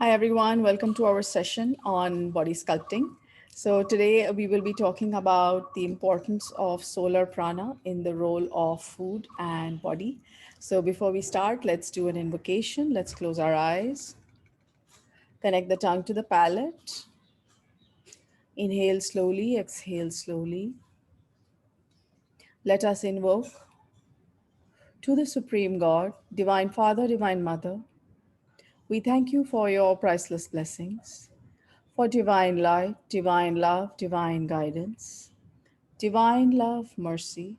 Hi, everyone. Welcome to our session on body sculpting. So, today we will be talking about the importance of solar prana in the role of food and body. So, before we start, let's do an invocation. Let's close our eyes, connect the tongue to the palate. Inhale slowly, exhale slowly. Let us invoke to the Supreme God, Divine Father, Divine Mother. We thank you for your priceless blessings, for divine light, divine love, divine guidance. Divine love, mercy,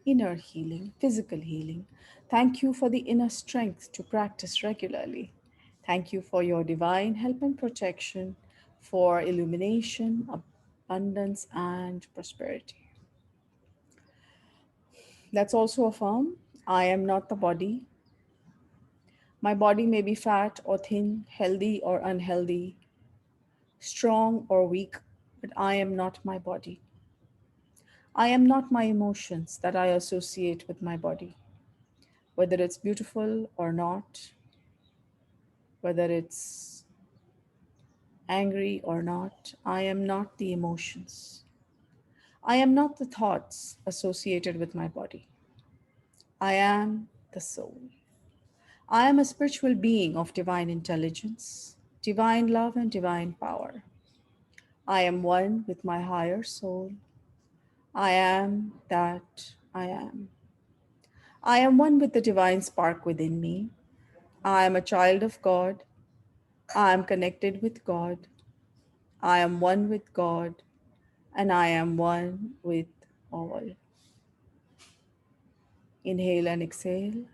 inner healing, physical healing. Thank you for the inner strength to practice regularly. Thank you for your divine help and protection, for illumination, abundance, and prosperity. Let's also affirm I am not the body. My body may be fat or thin, healthy or unhealthy, strong or weak, but I am not my body. I am not my emotions that I associate with my body. Whether it's beautiful or not, whether it's angry or not, I am not the emotions. I am not the thoughts associated with my body. I am the soul. I am a spiritual being of divine intelligence, divine love, and divine power. I am one with my higher soul. I am that I am. I am one with the divine spark within me. I am a child of God. I am connected with God. I am one with God, and I am one with all. Inhale and exhale.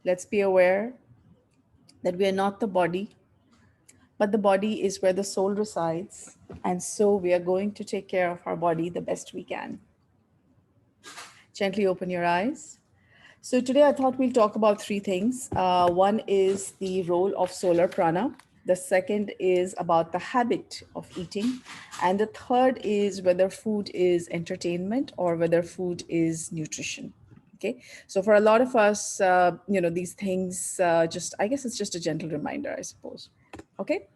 Let's be aware that we are not the body, but the body is where the soul resides. And so we are going to take care of our body the best we can. Gently open your eyes. So today I thought we'll talk about three things. One is the role of solar prana. The second is about the habit of eating. And the third is whether food is entertainment or whether food is nutrition. Okay. So for a lot of us, these things I guess it's just a gentle reminder, I suppose. Okay.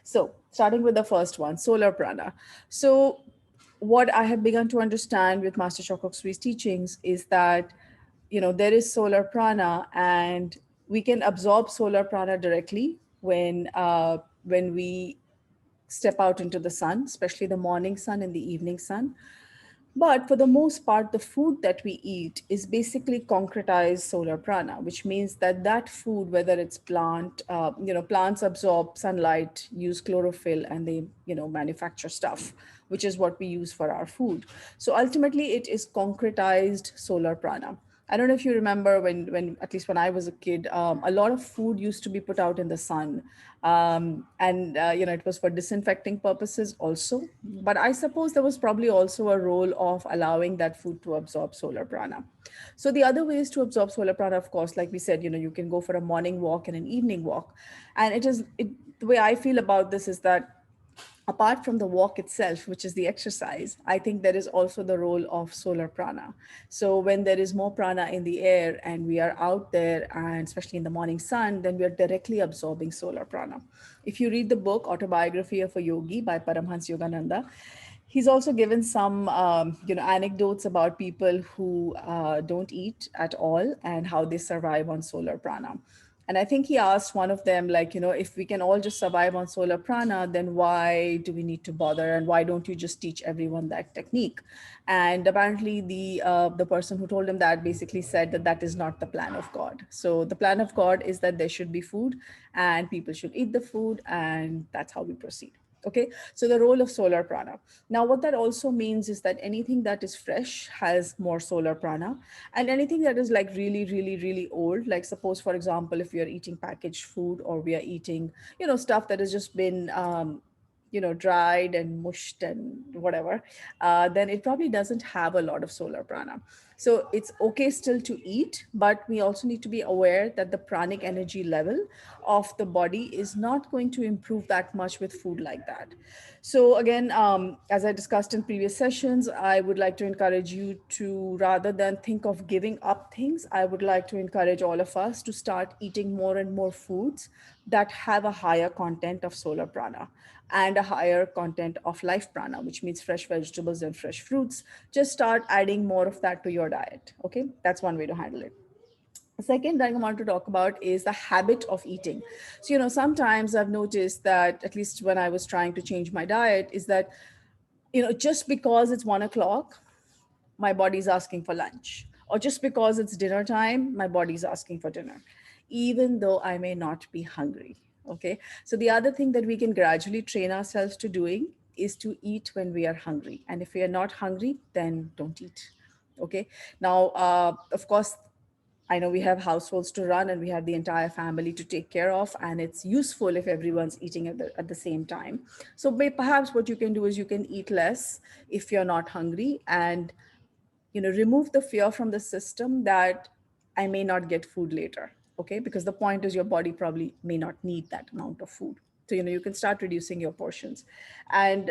So starting with the first one, solar prana. So what I have begun to understand with Master Shokok Sui's teachings is that there is solar prana, and we can absorb solar prana directly when we step out into the sun, especially the morning sun and the evening sun. But for the most part, the food that we eat is basically concretized solar prana, which means that that food, whether it's plants absorb sunlight, use chlorophyll, and they, manufacture stuff, which is what we use for our food. So ultimately, it is concretized solar prana. I don't know if you remember when at least when I was a kid, a lot of food used to be put out in the sun, and it was for disinfecting purposes also. But I suppose there was probably also a role of allowing that food to absorb solar prana. So the other ways to absorb solar prana, of course, like we said, you can go for a morning walk and an evening walk, and the way I feel about this is that apart from the walk itself, which is the exercise, I think there is also the role of solar prana. So when there is more prana in the air and we are out there, and especially in the morning sun, then we are directly absorbing solar prana. If you read the book Autobiography of a Yogi by Paramhans Yogananda, he's also given some anecdotes about people who don't eat at all and how they survive on solar prana. And I think he asked one of them, like, if we can all just survive on solar prana, then why do we need to bother? And why don't you just teach everyone that technique? And apparently, the person who told him that basically said that that is not the plan of God. So the plan of God is that there should be food, and people should eat the food, and that's how we proceed. Okay, so the role of solar prana. Now, what that also means is that anything that is fresh has more solar prana, and anything that is like really, really, really old, like suppose, for example, if we are eating packaged food or we are eating, stuff that has just been, dried and mushed and whatever, then it probably doesn't have a lot of solar prana. So it's okay still to eat, but we also need to be aware that the pranic energy level of the body is not going to improve that much with food like that. So again, as I discussed in previous sessions, I would like to encourage you to, rather than think of giving up things, I would like to encourage all of us to start eating more and more foods that have a higher content of solar prana and a higher content of life prana, which means fresh vegetables and fresh fruits. Just start adding more of that to your diet. Okay, that's one way to handle it. The second thing I want to talk about is the habit of eating. So, sometimes I've noticed that, at least when I was trying to change my diet, is that, just because it's 1 o'clock, my body's asking for lunch. Or just because it's dinner time, my body's asking for dinner, even though I may not be hungry. Okay. So the other thing that we can gradually train ourselves to doing is to eat when we are hungry. And if we are not hungry, then don't eat. Okay. Now, of course, I know we have households to run and we have the entire family to take care of, and it's useful if everyone's eating at the same time. So perhaps what you can do is you can eat less if you're not hungry, and remove the fear from the system that I may not get food later. Okay, because the point is your body probably may not need that amount of food. So you can start reducing your portions. And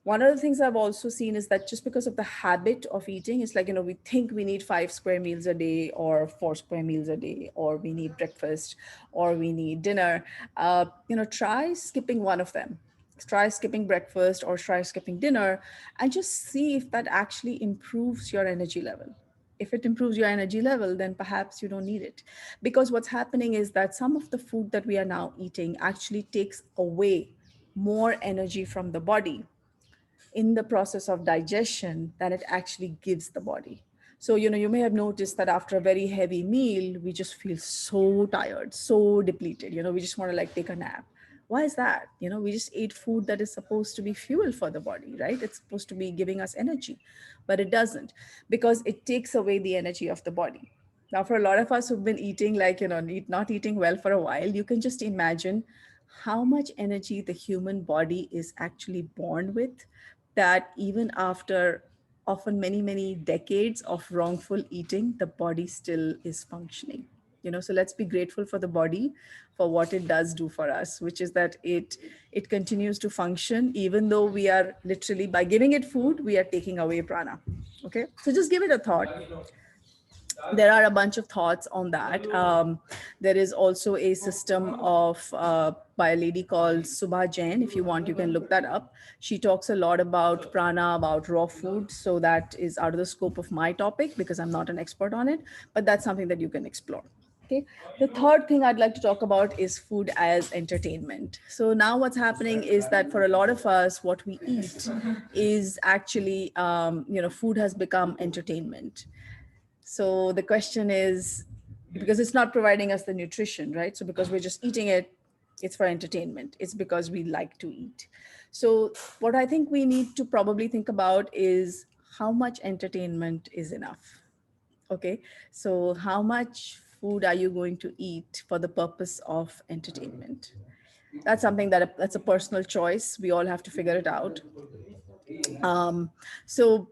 one of the things I've also seen is that just because of the habit of eating, it's like, we think we need 5 square meals a day or 4 square meals a day, or we need breakfast or we need dinner. Try skipping one of them. Try skipping breakfast or try skipping dinner and just see if that actually improves your energy level. If it improves your energy level, then perhaps you don't need it. Because what's happening is that some of the food that we are now eating actually takes away more energy from the body in the process of digestion than it actually gives the body. So, you may have noticed that after a very heavy meal, we just feel so tired, so depleted. We just want to like take a nap. Why is that? We just ate food that is supposed to be fuel for the body, right? It's supposed to be giving us energy, but it doesn't, because it takes away the energy of the body. Now, for a lot of us who've been eating, like, not eating well for a while, you can just imagine how much energy the human body is actually born with, that even after often many, many decades of wrongful eating, the body still is functioning. So let's be grateful for the body for what it does do for us, which is that it continues to function even though we are literally, by giving it food, we are taking away prana. Okay, so just give it a thought. There are a bunch of thoughts on that. There is also a system of by a lady called Subha Jain. If you want, you can look that up. She talks a lot about prana, about raw food. So that is out of the scope of my topic because I'm not an expert on it, but that's something that you can explore. Okay. The third thing I'd like to talk about is food as entertainment. So now what's happening is that for a lot of us, what we eat is actually, food has become entertainment. So the question is, because it's not providing us the nutrition, right? So because we're just eating it, it's for entertainment. It's because we like to eat. So what I think we need to probably think about is how much entertainment is enough. Okay. So how much food are you going to eat for the purpose of entertainment? That's something that's a personal choice. We all have to figure it out. So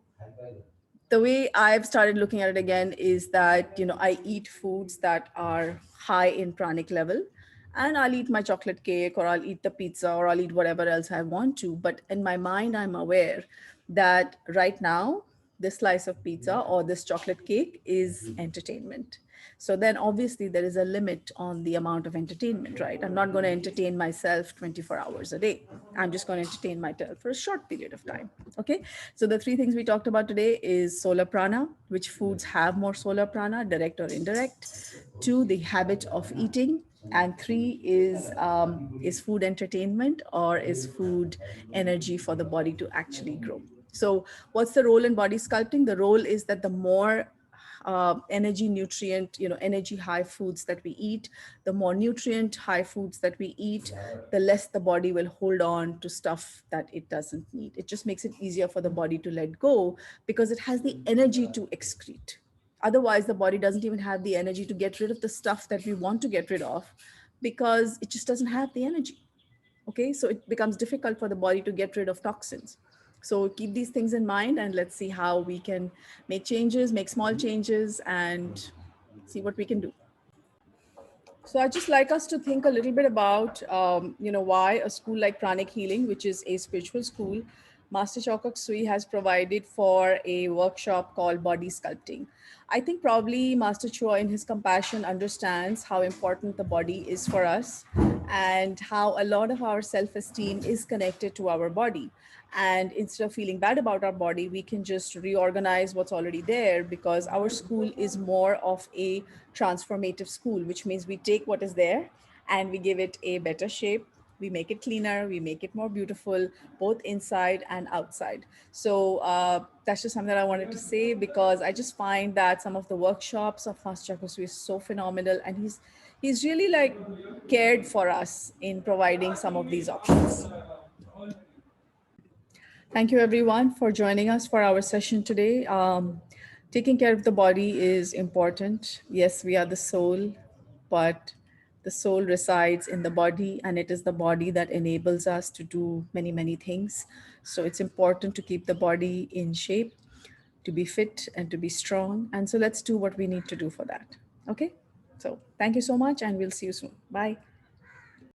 the way I've started looking at it again is that, I eat foods that are high in pranic level, and I'll eat my chocolate cake or I'll eat the pizza or I'll eat whatever else I want to. But in my mind, I'm aware that right now, this slice of pizza or this chocolate cake is entertainment. So then obviously there is a limit on the amount of entertainment, right? I'm not going to entertain myself 24 hours a day. I'm just going to entertain myself for a short period of time. Okay. So the three things we talked about today is solar prana, which foods have more solar prana, direct or indirect. Two, the habit of eating. And three is food entertainment, or is food energy for the body to actually grow. So what's the role in body sculpting? The role is that the more energy nutrient, energy high foods that we eat, the more nutrient high foods that we eat, the less the body will hold on to stuff that it doesn't need. It just makes it easier for the body to let go because it has the energy to excrete. Otherwise, the body doesn't even have the energy to get rid of the stuff that we want to get rid of because it just doesn't have the energy. Okay, so it becomes difficult for the body to get rid of toxins. So keep these things in mind and let's see how we can make changes, make small changes, and see what we can do. So I just like us to think a little bit about, why a school like Pranic Healing, which is a spiritual school, Master Chokak Sui has provided for a workshop called Body Sculpting. I think probably Master Chua, in his compassion, understands how important the body is for us and how a lot of our self esteem is connected to our body. And instead of feeling bad about our body, we can just reorganize what's already there, because our school is more of a transformative school, which means we take what is there and we give it a better shape. We make it cleaner, we make it more beautiful, both inside and outside. So that's just something that I wanted to say, because I just find that some of the workshops of Master Chakrasu is so phenomenal, and he's really like cared for us in providing some of these options. Thank you, everyone, for joining us for our session today. Taking care of the body is important. Yes, we are the soul, but the soul resides in the body, and it is the body that enables us to do many, many things. So it's important to keep the body in shape, to be fit, and to be strong. And so let's do what we need to do for that. Okay? So thank you so much, and we'll see you soon. Bye.